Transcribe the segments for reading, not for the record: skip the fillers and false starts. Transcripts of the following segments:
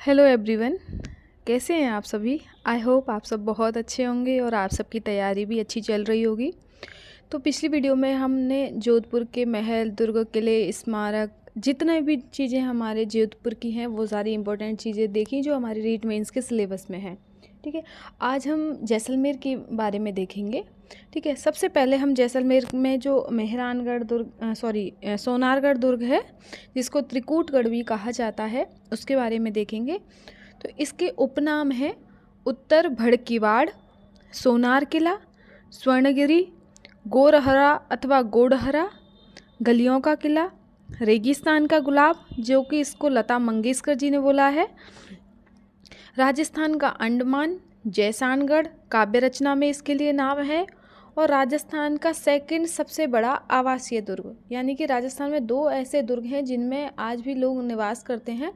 Hello everyone. कैसे हैं आप सभी। आई होप आप सब बहुत अच्छे होंगे और आप सबकी तैयारी भी अच्छी चल रही होगी। तो पिछली वीडियो में हमने जोधपुर के महल, दुर्ग, किले, स्मारक, जितने भी चीज़ें हमारे जोधपुर की हैं वो सारी इंपॉर्टेंट चीज़ें देखी जो हमारे रीट मेंस के सिलेबस में हैं। ठीक है, आज हम जैसलमेर के बारे में देखेंगे। ठीक है, सबसे पहले हम जैसलमेर में जो मेहरानगढ़ दुर्ग सोनारगढ़ दुर्ग है, जिसको त्रिकूटगढ़ भी कहा जाता है, उसके बारे में देखेंगे। तो इसके उपनाम हैं उत्तर भड़कीवाड़, सोनार किला, स्वर्णगिरी, गोरहरा अथवा गोडहरा, गलियों का किला, रेगिस्तान का गुलाब, जो कि इसको लता मंगेशकर जी ने बोला है, राजस्थान का अंडमान, जैसानगढ़ काव्य रचना में इसके लिए नाम है, और राजस्थान का सेकंड सबसे बड़ा आवासीय दुर्ग। यानी कि राजस्थान में दो ऐसे दुर्ग हैं जिनमें आज भी लोग निवास करते हैं।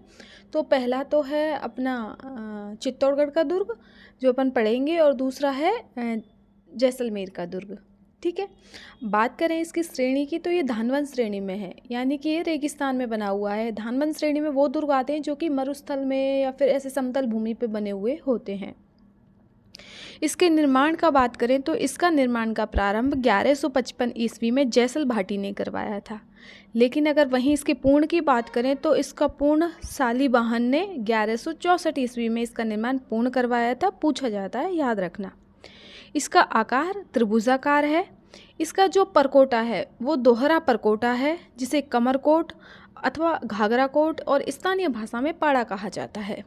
तो पहला तो है अपना चित्तौड़गढ़ का दुर्ग जो अपन पढ़ेंगे, और दूसरा है जैसलमेर का दुर्ग। ठीक है, बात करें इसकी श्रेणी की तो ये धानवन श्रेणी में है, यानी कि ये रेगिस्तान में बना हुआ है। धानवन श्रेणी में वो दुर्ग आते हैं जो कि मरुस्थल में या फिर ऐसे समतल भूमि पे बने हुए होते हैं। इसके निर्माण का बात करें तो इसका निर्माण का प्रारंभ 1155 ईस्वी में जैसल भाटी ने करवाया था। लेकिन अगर वहीं इसके पूर्ण की बात करें तो इसका पूर्ण सालीवाहन ने 1164 ईस्वी में इसका निर्माण पूर्ण करवाया था। पूछा जाता है, याद रखना। इसका आकार त्रिभुजाकार है। इसका जो परकोटा है वो दोहरा परकोटा है, जिसे कमरकोट अथवा घाघरा कोट और स्थानीय भाषा में पाड़ा कहा जाता है।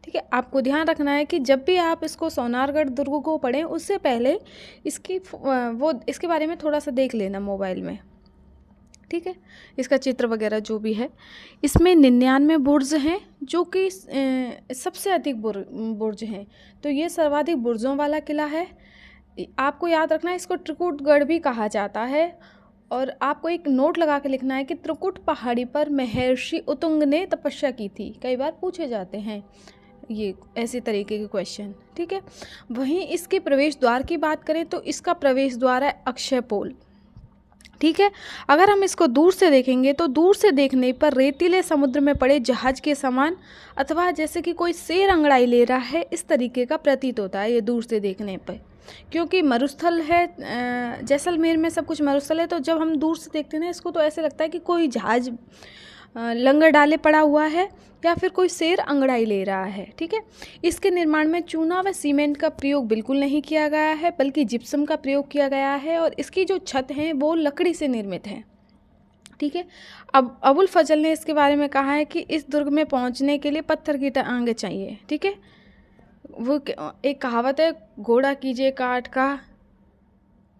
ठीक है, आपको ध्यान रखना है कि जब भी आप इसको सोनारगढ़ दुर्ग को पढ़ें उससे पहले इसके बारे में थोड़ा सा देख लेना मोबाइल में। ठीक है, इसका चित्र वगैरह जो भी है। इसमें 99 बुर्ज हैं जो कि सबसे अधिक बुर्ज हैं। तो ये सर्वाधिक बुर्जों वाला किला है। आपको याद रखना है, इसको त्रिकूटगढ़ भी कहा जाता है। और आपको एक नोट लगा के लिखना है कि त्रिकुट पहाड़ी पर महर्षि उतुंग ने तपस्या की थी। कई बार पूछे जाते हैं ये ऐसे तरीके के क्वेश्चन। ठीक है, वहीं इसके प्रवेश द्वार की बात करें तो इसका प्रवेश द्वार है अक्षयपोल। ठीक है, अगर हम इसको दूर से देखेंगे तो दूर से देखने पर रेतीले समुद्र में पड़े जहाज के समान, अथवा जैसे कि कोई शेर अंगड़ाई ले रहा है, इस तरीके का प्रतीत होता है ये दूर से देखने पर। क्योंकि मरुस्थल है, जैसलमेर में सब कुछ मरुस्थल है, तो जब हम दूर से देखते हैं ना इसको तो ऐसे लगता है कि कोई जहाज लंगर डाले पड़ा हुआ है या फिर कोई शेर अंगड़ाई ले रहा है। ठीक है, इसके निर्माण में चूना व सीमेंट का प्रयोग बिल्कुल नहीं किया गया है, बल्कि जिप्सम का प्रयोग किया गया है, और इसकी जो छत हैं वो लकड़ी से निर्मित है। ठीक है, अब अबुल फजल ने इसके बारे में कहा है कि इस दुर्ग में पहुंचने के लिए पत्थर की टांगें चाहिए। ठीक है, वो एक कहावत है, घोड़ा कीजिए काठ का।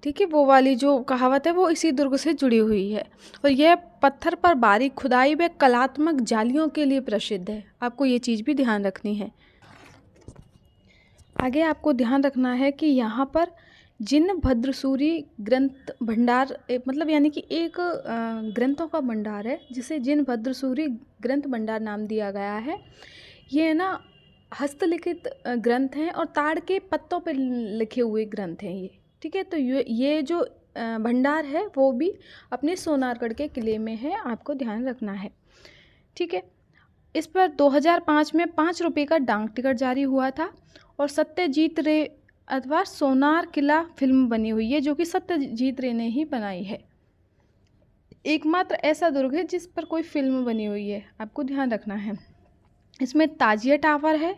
ठीक है, वो वाली जो कहावत है वो इसी दुर्ग से जुड़ी हुई है, और यह पत्थर पर बारीक खुदाई व कलात्मक जालियों के लिए प्रसिद्ध है। आपको ये चीज़ भी ध्यान रखनी है। आगे आपको ध्यान रखना है कि यहाँ पर जिन भद्रसूरी ग्रंथ भंडार मतलब यानी कि एक ग्रंथों का भंडार है जिसे जिन भद्रसूरी ग्रंथ भंडार नाम दिया गया है। ये ना हस्तलिखित ग्रंथ हैं और ताड़ के पत्तों पर लिखे हुए ग्रंथ हैं ये। ठीक है, तो ये जो भंडार है वो भी अपने सोनारगढ़ के किले में है, आपको ध्यान रखना है। ठीक है, इस पर 2005 में 5 रुपये का डाक टिकट जारी हुआ था, और सत्यजीत रे अथवा सोनार किला फिल्म बनी हुई है जो कि सत्यजीत रे ने ही बनाई है। एकमात्र ऐसा दुर्ग है जिस पर कोई फिल्म बनी हुई है, आपको ध्यान रखना है। इसमें ताजिया टावर है,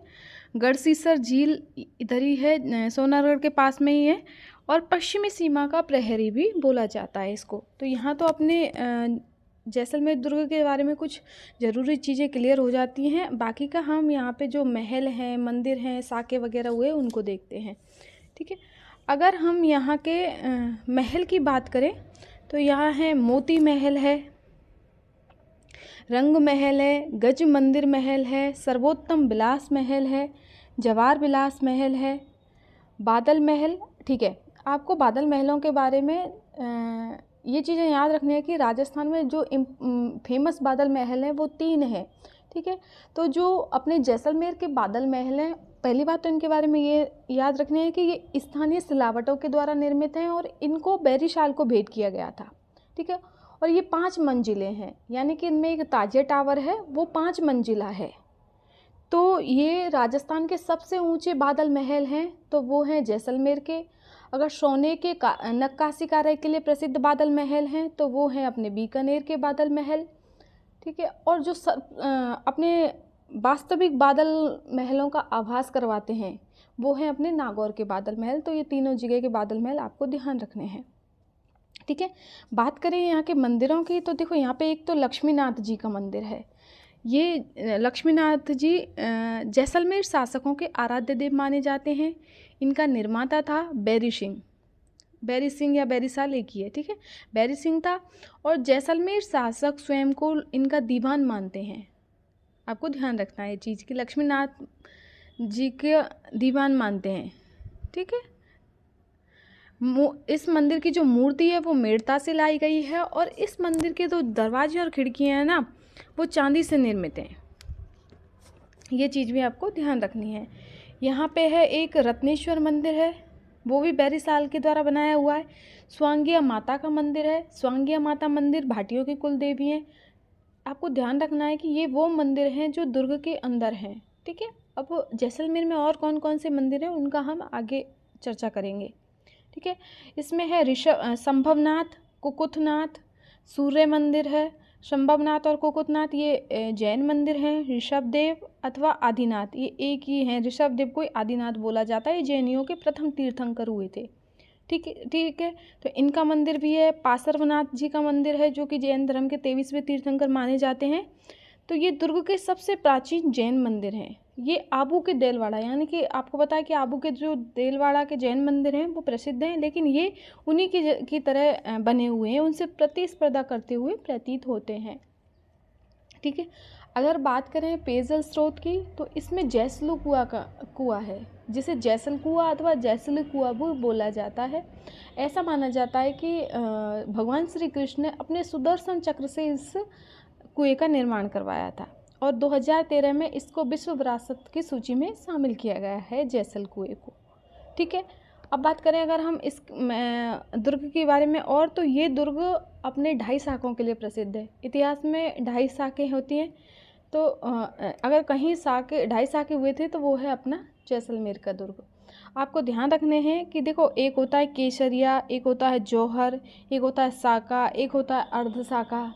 गढ़सीसर झील इधर ही है, सोनारगढ़ के पास में ही है, और पश्चिमी सीमा का प्रहरी भी बोला जाता है इसको। तो यहाँ तो अपने जैसलमेर दुर्ग के बारे में कुछ ज़रूरी चीज़ें क्लियर हो जाती हैं। बाकी का हम यहाँ पे जो महल हैं, मंदिर हैं, साके वगैरह हुए उनको देखते हैं। ठीक है, अगर हम यहाँ के महल की बात करें तो यहाँ है मोती महल है, रंग महल है, गज मंदिर महल है, सर्वोत्तम विलास महल है, जवार विलास महल है, बादल महल। ठीक है, आपको बादल महलों के बारे में ये चीज़ें याद रखनी है कि राजस्थान में जो फेमस बादल महल हैं वो 3 हैं। ठीक है, तो जो अपने जैसलमेर के बादल महल हैं, पहली बात तो इनके बारे में ये याद रखनी है कि ये स्थानीय सिलावटों के द्वारा निर्मित हैं और इनको बैरिशाल को भेंट किया गया था। ठीक है, और ये 5 मंजिलें हैं, यानी कि इनमें एक ताजिया टावर है वो 5 मंजिला है। तो ये राजस्थान के सबसे ऊंचे बादल महल हैं तो वो हैं जैसलमेर के। अगर सोने के नक्काशी कार्य के लिए प्रसिद्ध बादल महल हैं तो वो हैं अपने बीकानेर के बादल महल। ठीक है, और जो अपने वास्तविक बादल महलों का आभास करवाते हैं वो हैं अपने नागौर के बादल महल। तो ये तीनों जगह के बादल महल आपको ध्यान रखने हैं। ठीक है, बात करें यहाँ के मंदिरों की तो देखो यहाँ पे एक तो लक्ष्मीनाथ जी का मंदिर है। ये लक्ष्मीनाथ जी जैसलमेर शासकों के आराध्य देव माने जाते हैं। इनका निर्माता था बैरी सिंह या बैरीसाल एक ही है। ठीक है, बैरी सिंह था और जैसलमेर शासक स्वयं को इनका दीवान मानते हैं। आपको ध्यान रखना है चीज़ की, लक्ष्मीनाथ जी के दीवान मानते हैं। ठीक है, इस मंदिर की जो मूर्ति है वो मेड़ता से लाई गई है और इस मंदिर के जो दरवाजे और खिड़कियाँ हैं ना वो चांदी से निर्मित हैं। ये चीज़ भी आपको ध्यान रखनी है। यहाँ पे है एक रत्नेश्वर मंदिर है, वो भी बैरीसाल के द्वारा बनाया हुआ है। स्वांगिया माता का मंदिर है। स्वांगिया माता मंदिर भाटियों की कुल देवी हैं। आपको ध्यान रखना है कि ये वो मंदिर हैं जो दुर्ग के अंदर हैं। ठीक है, अब जैसलमेर में और कौन कौन से मंदिर हैं उनका हम आगे चर्चा करेंगे। ठीक है, इसमें है संभवनाथ, कुकुथनाथ, सूर्य मंदिर है। संभवनाथ और कुकुथनाथ ये जैन मंदिर हैं। ऋषभदेव अथवा आदिनाथ ये एक ही हैं। ऋषभदेव को आदिनाथ बोला जाता है, ये जैनियों के प्रथम तीर्थंकर हुए थे। ठीक है, तो इनका मंदिर भी है। पार्श्वनाथ जी का मंदिर है जो कि जैन धर्म के 23वें तीर्थंकर माने जाते हैं। तो ये दुर्ग के सबसे प्राचीन जैन मंदिर हैं। ये आबू के देलवाड़ा, यानी कि आपको पता है कि आबू के जो देलवाड़ा के जैन मंदिर हैं वो प्रसिद्ध हैं, लेकिन ये उन्हीं की तरह बने हुए हैं, उनसे प्रतिस्पर्धा करते हुए प्रतीत होते हैं। ठीक है, अगर बात करें पेयजल स्रोत की तो इसमें जैसलू कुआं है, जिसे जैसल कुआं अथवा जैसली कुआं भी बोला जाता है। ऐसा माना जाता है कि भगवान श्री कृष्ण ने अपने सुदर्शन चक्र से इस कुएं का निर्माण करवाया था और 2013 में इसको विश्व विरासत की सूची में शामिल किया गया है, जैसल कुएं को। ठीक है, अब बात करें अगर हम इस दुर्ग के बारे में और, तो ये दुर्ग अपने 2.5 शाखों के लिए प्रसिद्ध है। इतिहास में 2.5 शाखें होती हैं, तो अगर कहीं 2.5 शाखे हुए थे तो वो है अपना जैसलमेर का दुर्ग। आपको ध्यान रखने हैं कि देखो, एक होता है केसरिया, एक होता है जौहर, एक होता है शाखा, एक होता है अर्ध शाखा।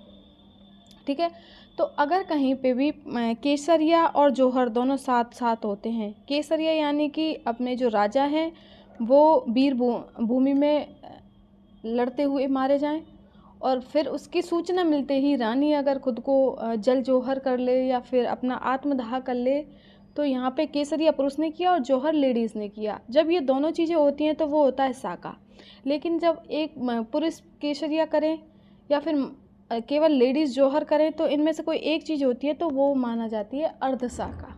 ठीक है, तो अगर कहीं पे भी केसरिया और जौहर दोनों साथ साथ होते हैं, केसरिया यानी कि अपने जो राजा हैं वो वीर भूमि में लड़ते हुए मारे जाएं और फिर उसकी सूचना मिलते ही रानी अगर खुद को जल जौहर कर ले या फिर अपना आत्मदाह कर ले, तो यहाँ पे केसरिया पुरुष ने किया और जौहर लेडीज़ ने किया। जब ये दोनों चीज़ें होती हैं तो वो होता है शाखा। लेकिन जब एक पुरुष केसरिया करें या फिर केवल लेडीज़ जौहर करें तो इनमें से कोई एक चीज़ होती है तो वो माना जाती है अर्ध शाखा।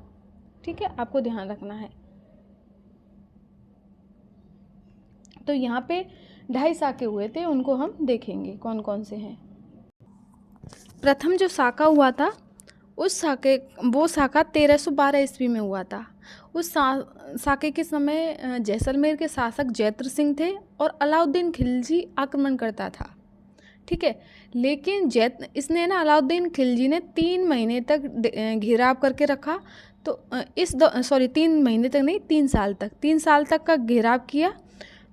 ठीक है, आपको ध्यान रखना है। तो यहाँ पे 2.5 शाखे हुए थे, उनको हम देखेंगे कौन कौन से हैं। प्रथम जो शाखा हुआ था वो शाखा 1312 ईस्वी में हुआ था। उस शाखे के समय जैसलमेर के शासक जैत्र सिंह थे और अलाउद्दीन खिलजी आक्रमण करता था। ठीक है, लेकिन इसने ना अलाउद्दीन खिलजी ने 3 महीने तक घेराव करके रखा। तो 3 महीने तक नहीं, 3 साल तक का घेराव किया।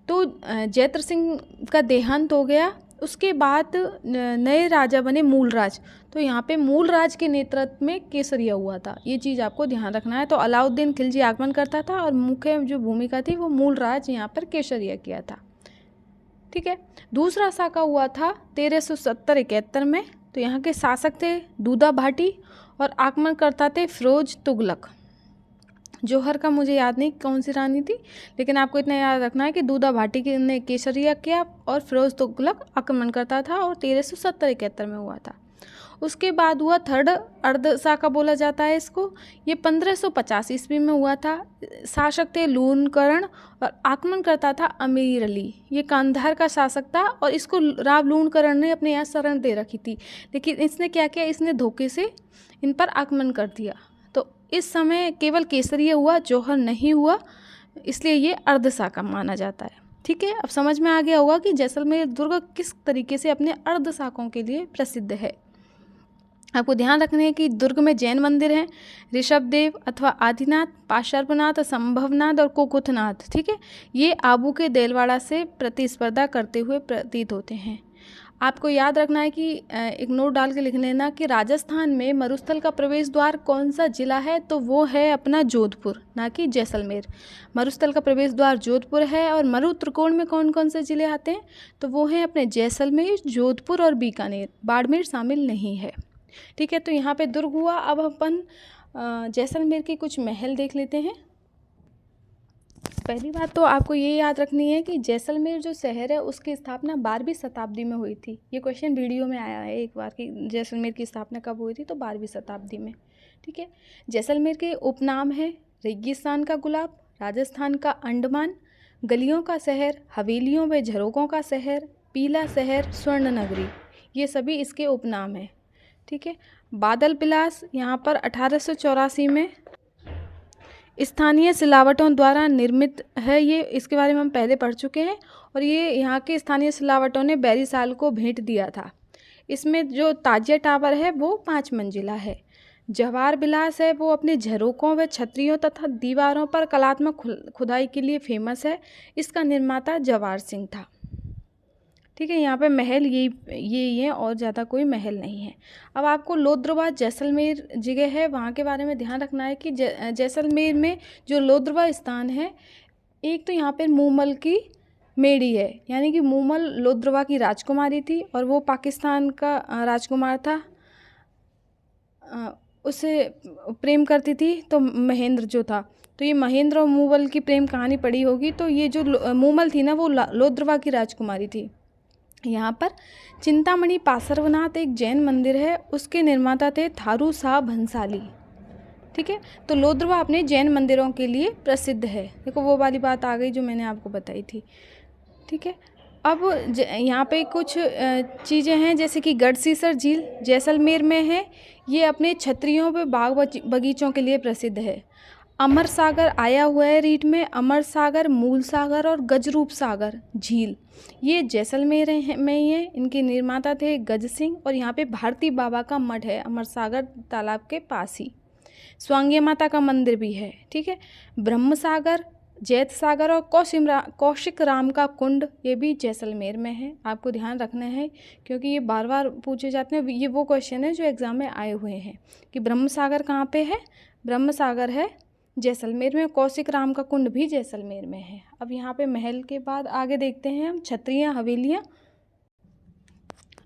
तो जैत्र सिंह का देहांत हो गया। उसके बाद नए राजा बने मूलराज। तो यहाँ पे मूलराज के नेतृत्व में केसरिया हुआ था, ये चीज़ आपको ध्यान रखना है। तो अलाउद्दीन खिलजी आगमन करता था और मुख्य जो भूमिका थी वो मूलराज यहाँ पर केसरिया किया था। ठीक है, दूसरा शाखा हुआ था 1370-71 में। तो यहाँ के शासक थे दूधा भाटी और आक्रमण करता थे फिरोज तुगलक। जौहर का मुझे याद नहीं कौन सी रानी थी, लेकिन आपको इतना याद रखना है कि दूधा भाटी ने केसरिया किया और फिरोज तुगलक आक्रमण करता था और 1370-71 में हुआ था। उसके बाद हुआ थर्ड अर्ध शाखा बोला जाता है इसको। ये 1550 ईस्वी में हुआ था। शासक थे लूणकरण और आक्रमण करता था अमीर अली। ये कांधार का शासक था और इसको राव लूणकरण ने अपने यहाँ शरण दे रखी थी, लेकिन इसने क्या किया, इसने धोखे से इन पर आक्रमण कर दिया। तो इस समय केवल केसरिया हुआ, जौहर नहीं हुआ, इसलिए ये अर्ध शाखा माना जाता है। ठीक है, अब समझ में आ गया होगा कि जैसलमेर दुर्ग किस तरीके से अपने अर्ध शाखाओं के लिए प्रसिद्ध है। आपको ध्यान रखना है कि दुर्ग में जैन मंदिर हैं, ऋषभदेव अथवा आदिनाथ, पार्श्वनाथ, संभवनाथ और कुकुथनाथ। ठीक है, ये आबू के देलवाड़ा से प्रतिस्पर्धा करते हुए प्रतीत होते हैं। आपको याद रखना है कि एक नोट डाल के लिख लेना कि राजस्थान में मरुस्थल का प्रवेश द्वार कौन सा जिला है, तो वो है अपना जोधपुर, ना कि जैसलमेर। मरुस्थल का प्रवेश द्वार जोधपुर है। और मरु त्रिकोण में कौन कौन से जिले आते हैं, तो वो हैं अपने जैसलमेर, जोधपुर और बीकानेर। बाड़मेर शामिल नहीं है। ठीक है, तो यहाँ पे दुर्ग हुआ। अब अपन जैसलमेर के कुछ महल देख लेते हैं। पहली बात तो आपको ये याद रखनी है कि जैसलमेर जो शहर है उसकी स्थापना 12वीं शताब्दी में हुई थी। ये क्वेश्चन वीडियो में आया है एक बार कि जैसलमेर की स्थापना कब हुई थी, तो 12वीं शताब्दी में। ठीक है, जैसलमेर के उपनाम है रेगिस्तान का गुलाब, राजस्थान का अंडमान, गलियों का शहर, हवेलियों व झरोकों का शहर, पीला शहर, स्वर्ण नगरी, ये सभी इसके उपनाम हैं। ठीक है, बादल विलास यहाँ पर 1884 में स्थानीय सिलावटों द्वारा निर्मित है। ये इसके बारे में हम पहले पढ़ चुके हैं। और ये यहाँ के स्थानीय सिलावटों ने बैरीसाल को भेंट दिया था। इसमें जो ताजिया टावर है वो 5 मंजिला है। जवाहर विलास है वो अपने झरोकों व छतरियों तथा दीवारों पर कलात्मक खुदाई के लिए फेमस है। इसका निर्माता जवाहर सिंह था। ठीक है, यहाँ पे महल ये हैं और ज़्यादा कोई महल नहीं है। अब आपको लोद्रवा जैसलमेर जगह है वहाँ के बारे में ध्यान रखना है कि जैसलमेर में जो लोद्रवा स्थान है, एक तो यहाँ पे मूमल की मेड़ी है, यानी कि मूमल लोद्रवा की राजकुमारी थी और वो पाकिस्तान का राजकुमार था, उससे प्रेम करती थी। तो महेंद्र जो था, तो ये महेंद्र और मूमल की प्रेम कहानी पढ़ी होगी। तो ये जो मूमल थी ना, वो लोद्रवा की राजकुमारी थी। यहाँ पर चिंतामणि पार्श्वनाथ एक जैन मंदिर है, उसके निर्माता थे थारू शाह भंसाली। ठीक है, तो लोद्रवा अपने जैन मंदिरों के लिए प्रसिद्ध है। देखो वो वाली बात आ गई जो मैंने आपको बताई थी। ठीक है, अब यहाँ पे कुछ चीज़ें हैं, जैसे कि गढ़सीसर झील जैसलमेर में है। ये अपने छतरियों व बाग बगीचों के लिए प्रसिद्ध है। अमर सागर आया हुआ है रीट में, अमर सागर, मूल सागर और गजरूप सागर झील, ये जैसलमेर में ही है। इनके निर्माता थे गज सिंह। और यहाँ पे भारती बाबा का मठ है अमर सागर तालाब के पास ही। स्वांग्य माता का मंदिर भी है। ठीक है, ब्रह्म सागर, जैत सागर और कौशिक राम का कुंड, ये भी जैसलमेर में है। आपको ध्यान रखना है क्योंकि ये बार बार पूछे जाते हैं। ये वो क्वेश्चन है जो एग्जाम में आए हुए हैं कि ब्रह्म सागर कहाँ पे है। ब्रह्म सागर है जैसलमेर में। कौशिक राम का कुंड भी जैसलमेर में है। अब यहाँ पे महल के बाद आगे देखते हैं हम छत्रियाँ, हवेलियाँ।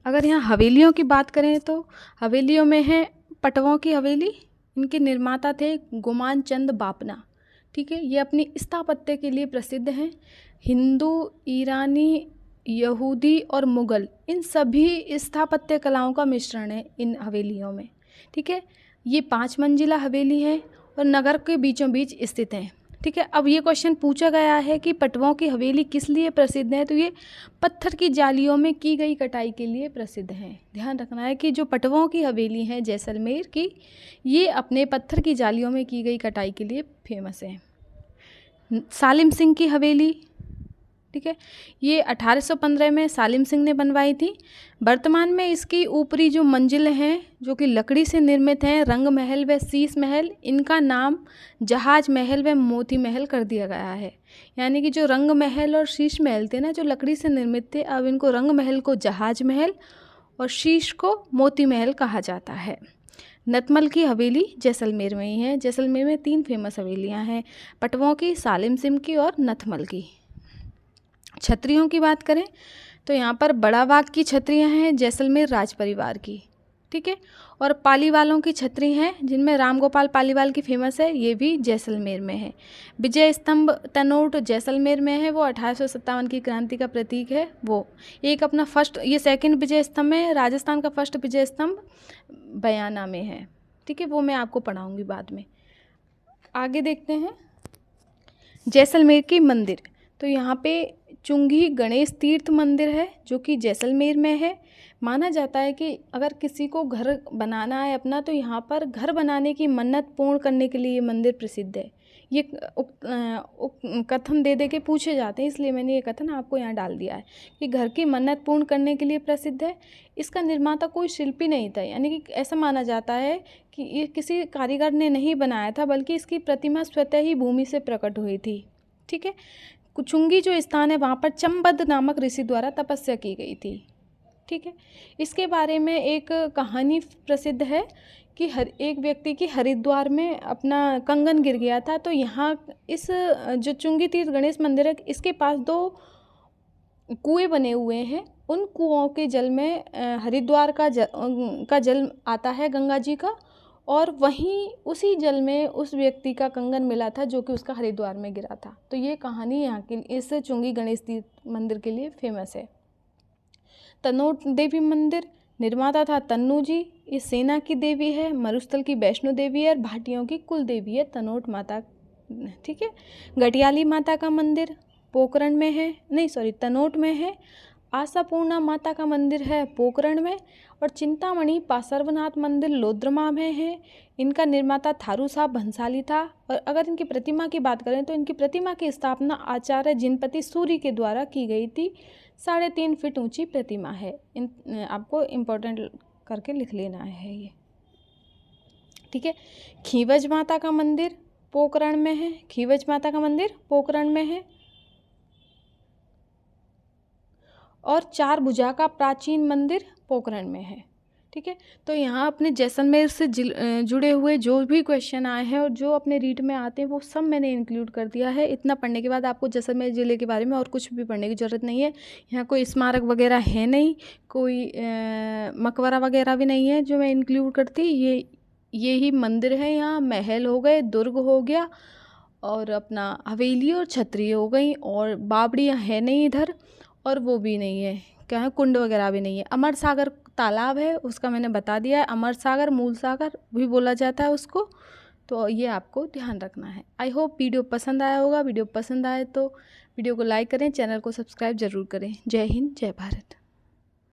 अगर यहाँ हवेलियों की बात करें तो हवेलियों में है पटवों की हवेली। इनके निर्माता थे गुमान चंद बापना। ठीक है, ये अपनी स्थापत्य के लिए प्रसिद्ध हैं। हिंदू, ईरानी, यहूदी और मुग़ल, इन सभी स्थापत्य कलाओं का मिश्रण है इन हवेलियों में। ठीक है, ये 5 मंजिला हवेली है और नगर के बीचों बीच स्थित है। ठीक है, अब ये क्वेश्चन पूछा गया है कि पटवों की हवेली किस लिए प्रसिद्ध है, तो ये पत्थर की जालियों में की गई कटाई के लिए प्रसिद्ध है। ध्यान रखना है कि जो पटवों की हवेली है जैसलमेर की, ये अपने पत्थर की जालियों में की गई कटाई के लिए फेमस है। सालिम सिंह की हवेली, ठीक है, ये 1815 में सालिम सिंह ने बनवाई थी। वर्तमान में इसकी ऊपरी जो मंजिल हैं जो कि लकड़ी से निर्मित हैं, रंग महल व शीश महल, इनका नाम जहाज महल व मोती महल कर दिया गया है। यानी कि जो रंग महल और शीश महल थे ना, जो लकड़ी से निर्मित थे, अब इनको रंग महल को जहाज महल और शीश को मोती महल कहा जाता है। नतमल की हवेली जैसलमेर में ही है। जैसलमेर में 3 फेमस हवेलियाँ हैं, पटवों की, सालिम सिंह की और नतमल की। छतरियों की बात करें तो यहाँ पर बड़ा बाग की छतरियाँ हैं जैसलमेर राज परिवार की। ठीक है, और पालीवालों की छतरी हैं जिनमें रामगोपाल पालीवाल की फेमस है, ये भी जैसलमेर में है। विजय स्तंभ तनोट जैसलमेर में है, वो 1857 की क्रांति का प्रतीक है। वो एक अपना फर्स्ट, ये सेकंड विजय स्तंभ है। राजस्थान का फर्स्ट विजय स्तंभ बयाना में है। ठीक है, वो मैं आपको पढ़ाऊँगी बाद में। आगे देखते हैं जैसलमेर की मंदिर। तो यहाँ पे चुंगी गणेश तीर्थ मंदिर है जो कि जैसलमेर में है। माना जाता है कि अगर किसी को घर बनाना है अपना तो यहाँ पर घर बनाने की मन्नत पूर्ण करने के लिए ये मंदिर प्रसिद्ध है। ये कथन दे के पूछे जाते हैं, इसलिए मैंने ये कथन आपको यहाँ डाल दिया है कि घर की मन्नत पूर्ण करने के लिए प्रसिद्ध है। इसका निर्माता कोई शिल्पी नहीं था, यानी कि ऐसा माना जाता है कि ये किसी कारीगर ने नहीं बनाया था, बल्कि इसकी प्रतिमा स्वतः ही भूमि से प्रकट हुई थी। ठीक है। चुंगी जो स्थान है वहाँ पर चंबद नामक ऋषि द्वारा तपस्या की गई थी। ठीक है। इसके बारे में एक कहानी प्रसिद्ध है कि एक व्यक्ति की हरिद्वार में अपना कंगन गिर गया था। तो यहाँ इस जो चुंगी तीर्थ गणेश मंदिर है, इसके पास 2 कुएं बने हुए हैं। उन कुओं के जल में हरिद्वार का जल आता है, गंगा जी का, और वहीं उसी जल में उस व्यक्ति का कंगन मिला था जो कि उसका हरिद्वार में गिरा था। तो ये कहानी यहाँ की इस चुंगी गणेश तीर्थ मंदिर के लिए फेमस है। तनोट देवी मंदिर, निर्माता था तन्नू जी। ये सेना की देवी है, मरुस्थल की वैष्णो देवी है और भाटियों की कुल देवी है तनोट माता। ठीक है। गटियाली माता का मंदिर पोखरण में है, नहीं सॉरी तनोट में है। आशापूर्णा माता का मंदिर है पोखरण में, और चिंतामणि पार्श्वनाथ मंदिर लोद्रमा में है। इनका निर्माता थारू साहब भंसाली था। और अगर इनकी प्रतिमा की बात करें तो इनकी प्रतिमा की स्थापना आचार्य जिनपति सूर्य के द्वारा की गई थी। 3.5 फीट ऊंची प्रतिमा है। आपको इम्पोर्टेंट करके लिख लेना है ये। ठीक है। खीवज माता का मंदिर पोखरण में है। खीवज माता का मंदिर पोखरण में है। और 4 भुजा का प्राचीन मंदिर पोखरण में है। ठीक है। तो यहाँ अपने जैसलमेर से जुड़े हुए जो भी क्वेश्चन आए हैं और जो अपने रीड में आते हैं वो सब मैंने इंक्लूड कर दिया है। इतना पढ़ने के बाद आपको जैसलमेर ज़िले के बारे में और कुछ भी पढ़ने की ज़रूरत नहीं है। यहाँ कोई स्मारक वगैरह है नहीं, कोई मकबरा वगैरह भी नहीं है जो मैं इंक्लूड करती। ये ही मंदिर है। यहाँ महल हो गए, दुर्ग हो गया, और अपना हवेली और छतरी हो गई, और बावड़ियाँ है नहीं इधर, और वो भी नहीं है, क्या है, कुंड वगैरह भी नहीं है। अमर सागर तालाब है, उसका मैंने बता दिया है। अमर सागर, मूल सागर भी बोला जाता है उसको। तो ये आपको ध्यान रखना है। आई होप वीडियो पसंद आया होगा। वीडियो पसंद आए तो वीडियो को लाइक करें, चैनल को सब्सक्राइब जरूर करें। जय हिंद, जय भारत।